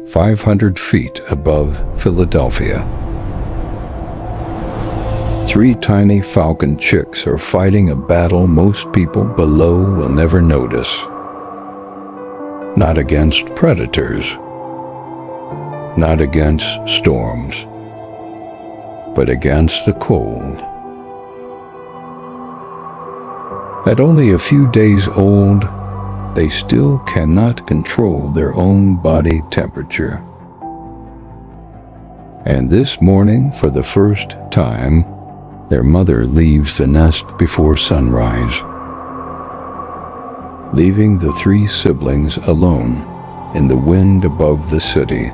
500 feet above Philadelphia. Three tiny falcon chicks are fighting a battle most people below will never notice. Not against predators, not against storms, but against the cold. At only a few days old, they still cannot control their own body temperature. And this morning, for the first time, their mother leaves the nest before sunrise, leaving the three siblings alone in the wind above the city.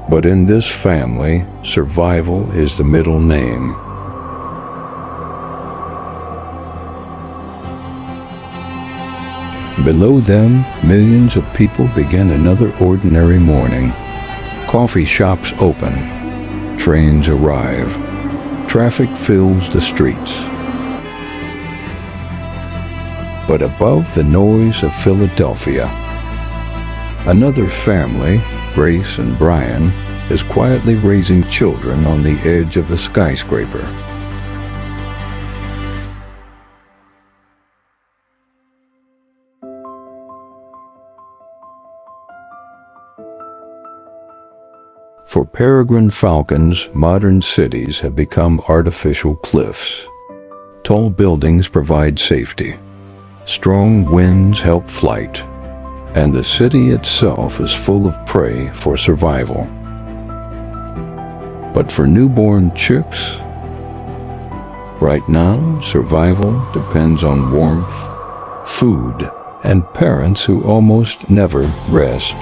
But in this family, survival is the middle name. Below them, millions of people begin another ordinary morning. Coffee shops open, trains arrive, traffic fills the streets. But above the noise of Philadelphia, another family, Grace and Brian, is quietly raising children on the edge of a skyscraper. For peregrine falcons, modern cities have become artificial cliffs. Tall buildings provide safety. Strong winds help flight. And the city itself is full of prey for survival. But for newborn chicks, right now, survival depends on warmth, food, and parents who almost never rest.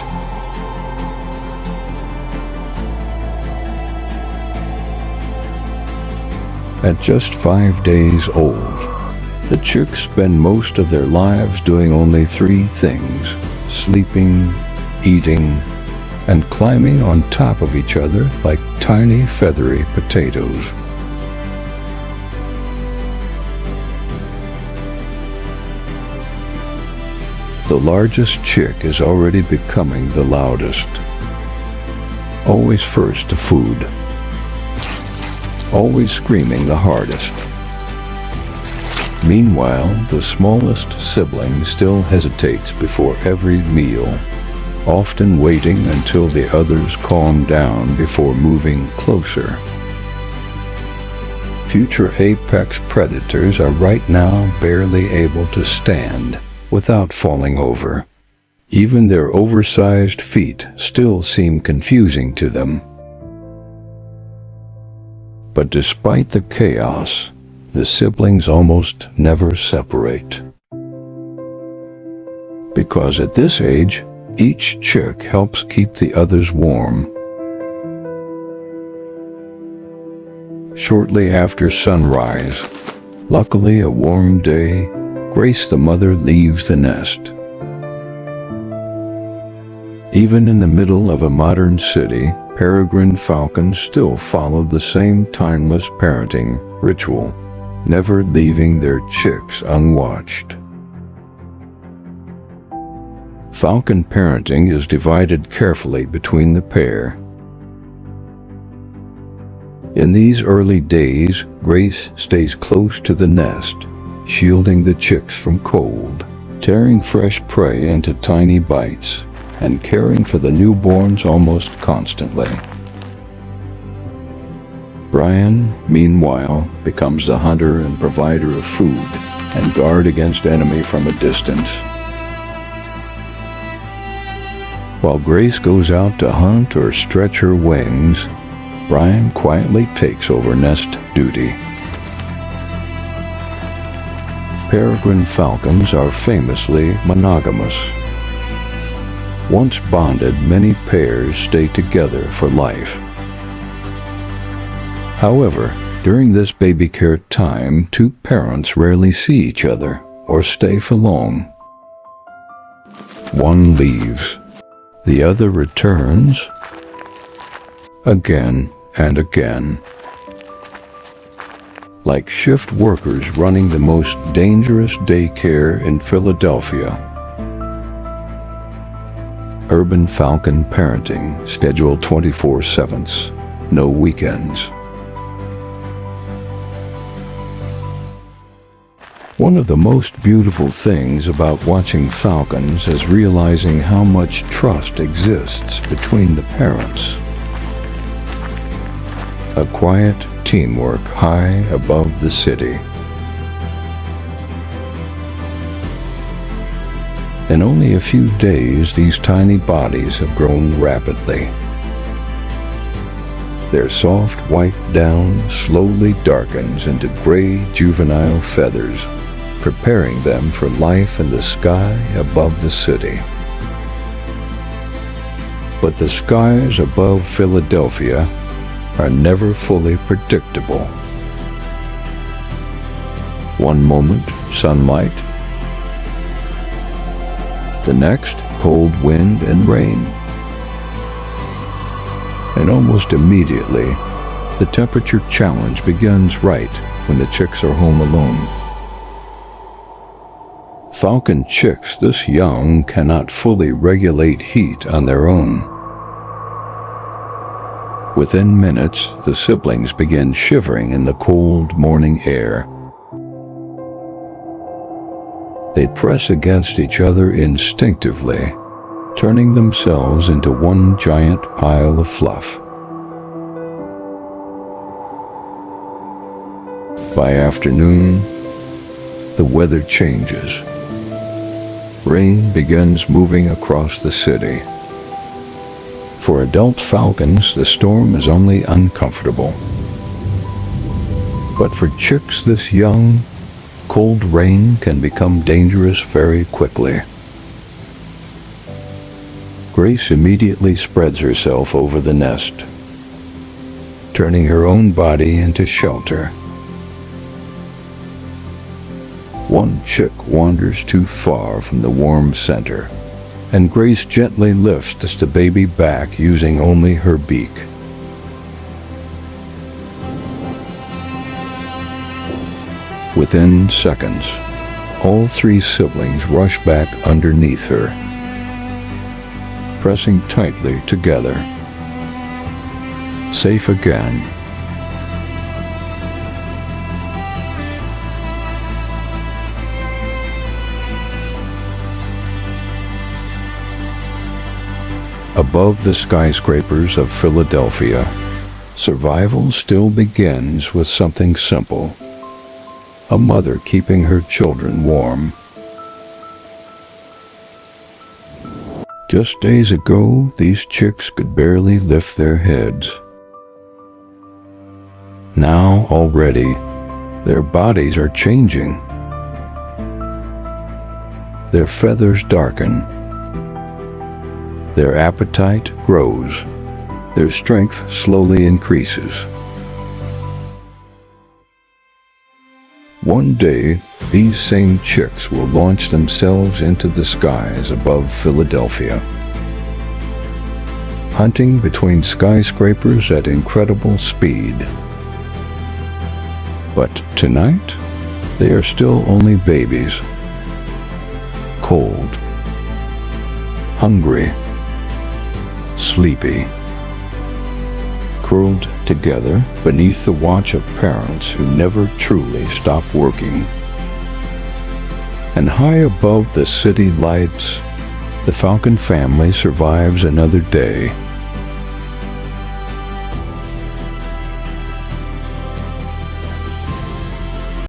At just 5 days old, the chicks spend most of their lives doing only three things: sleeping, eating, and climbing on top of each other like tiny feathery potatoes. The largest chick is already becoming the loudest. Always first to food. Always screaming the hardest. Meanwhile, the smallest sibling still hesitates before every meal, often waiting until the others calm down before moving closer. Future apex predators are right now barely able to stand without falling over. Even their oversized feet still seem confusing to them. But despite the chaos, the siblings almost never separate. Because at this age, each chick helps keep the others warm. Shortly after sunrise, luckily a warm day, Grace the mother leaves the nest. Even in the middle of a modern city, peregrine falcons still follow the same timeless parenting ritual, never leaving their chicks unwatched. Falcon parenting is divided carefully between the pair. In these early days, Grace stays close to the nest, shielding the chicks from cold, tearing fresh prey into tiny bites, and caring for the newborns almost constantly. Brian, meanwhile, becomes the hunter and provider of food and guard against enemy from a distance. While Grace goes out to hunt or stretch her wings, Brian quietly takes over nest duty. Peregrine falcons are famously monogamous. Once bonded, many pairs stay together for life. However, during this baby care time, two parents rarely see each other or stay for long. One leaves, the other returns, again and again. Like shift workers running the most dangerous daycare in Philadelphia. Urban Falcon parenting, scheduled 24/7, no weekends. One of the most beautiful things about watching falcons is realizing how much trust exists between the parents. A quiet teamwork high above the city. In only a few days, these tiny bodies have grown rapidly. Their soft white down slowly darkens into gray juvenile feathers, preparing them for life in the sky above the city. But the skies above Philadelphia are never fully predictable. One moment, sunlight. The next, cold wind and rain. And almost immediately, the temperature challenge begins right when the chicks are home alone. Falcon chicks this young cannot fully regulate heat on their own. Within minutes, the siblings begin shivering in the cold morning air. They press against each other instinctively, turning themselves into one giant pile of fluff. By afternoon, the weather changes. Rain begins moving across the city. For adult falcons, the storm is only uncomfortable. But for chicks this young, cold rain can become dangerous very quickly. Grace immediately spreads herself over the nest, turning her own body into shelter. One chick wanders too far from the warm center, and Grace gently lifts the baby back using only her beak. Within seconds, all three siblings rush back underneath her, pressing tightly together. Safe again. Above the skyscrapers of Philadelphia, survival still begins with something simple: a mother keeping her children warm. Just days ago, these chicks could barely lift their heads. Now, already, their bodies are changing. Their feathers darken. Their appetite grows. Their strength slowly increases. One day, these same chicks will launch themselves into the skies above Philadelphia, hunting between skyscrapers at incredible speed. But tonight, they are still only babies, cold, hungry, sleepy, curled together beneath the watch of parents who never truly stop working. And high above the city lights, the Falcon family survives another day.